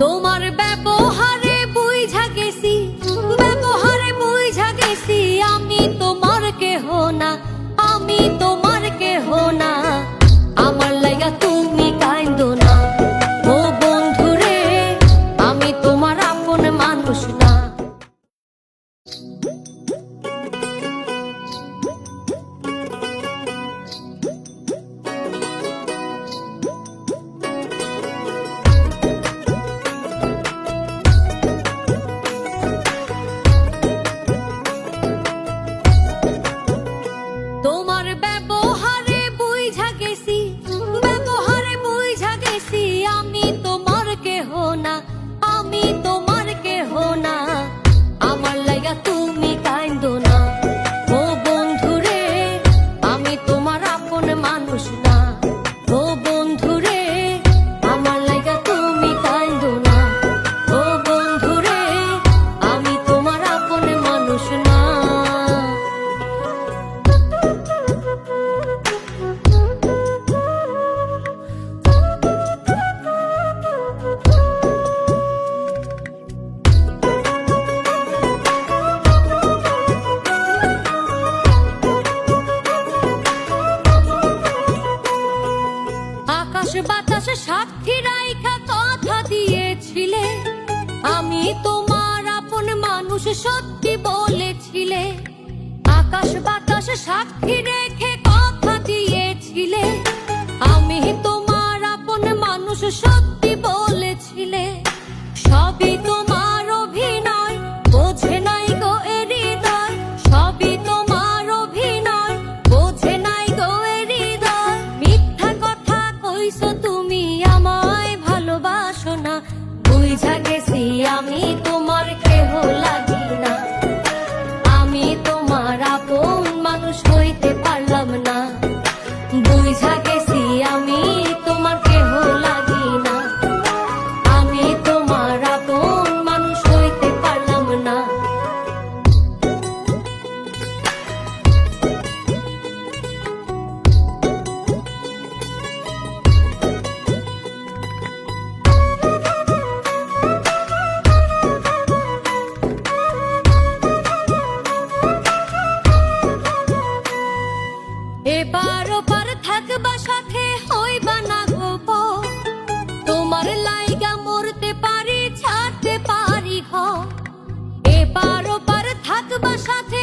তোমার ব্যবহারে বুঝা গেছি, ব্যবহারে বুঝা গেছি আমি তোমার কেহ না, আমি তোমার কেহ না। আমার লাইগা তুমি কাইন্দো না, ও বন্ধুরে আমি তোমার আপন মানুষ না। তোমার ব্যবহারে বুঝা গেছি, ব্যবহারে বুঝা গেছি আমি তোমার কেহ না, আমি তোমার কেহ না। আমার লাইগা তুমি কাইন্দো না, ও বন্ধুরে আমি তোমার আপন মানুষ না। ও বন্ধুরে আমার লাইগা তুমি কাইন্দো না, ও বন্ধুরে আমি তোমার আপন মানুষ না। আকাশ বাতাস সাক্ষী রাইখা কথা দিয়েছিলে, আমি তোমার আপন মানুষ সত্যি বলেছিলে। আকাশ বাতাস সাক্ষী রেখে কথা দিয়েছিলে, আমি তোমার আপন মানুষ সত্যি বলেছিলে। সবই তোমার অভিনয়, বোঝে নাই গো এ হৃদয়, সবই তোমার অভিনয়, বোঝে নাই গো এ হৃদয়। মিথ্যা কথা কইছো তুমি আমায় ভালোবাসো না, বুঝা গেছি আমি তোমার কেহ লাগি না। আমি তোমার আপন মানুষ হইতে পারলাম না, বুঝা গেছি আমি তোমার কেহ লাগি না। আমি তোমার আপন মানুষ হইতে পারলাম না। এবার ওপার থাকবা সাথে হইবা না গোপন, তোমার লাইগা মরতে পারি ছাড়তে পারি ঘর। এবার ওপার থাকবা সাথে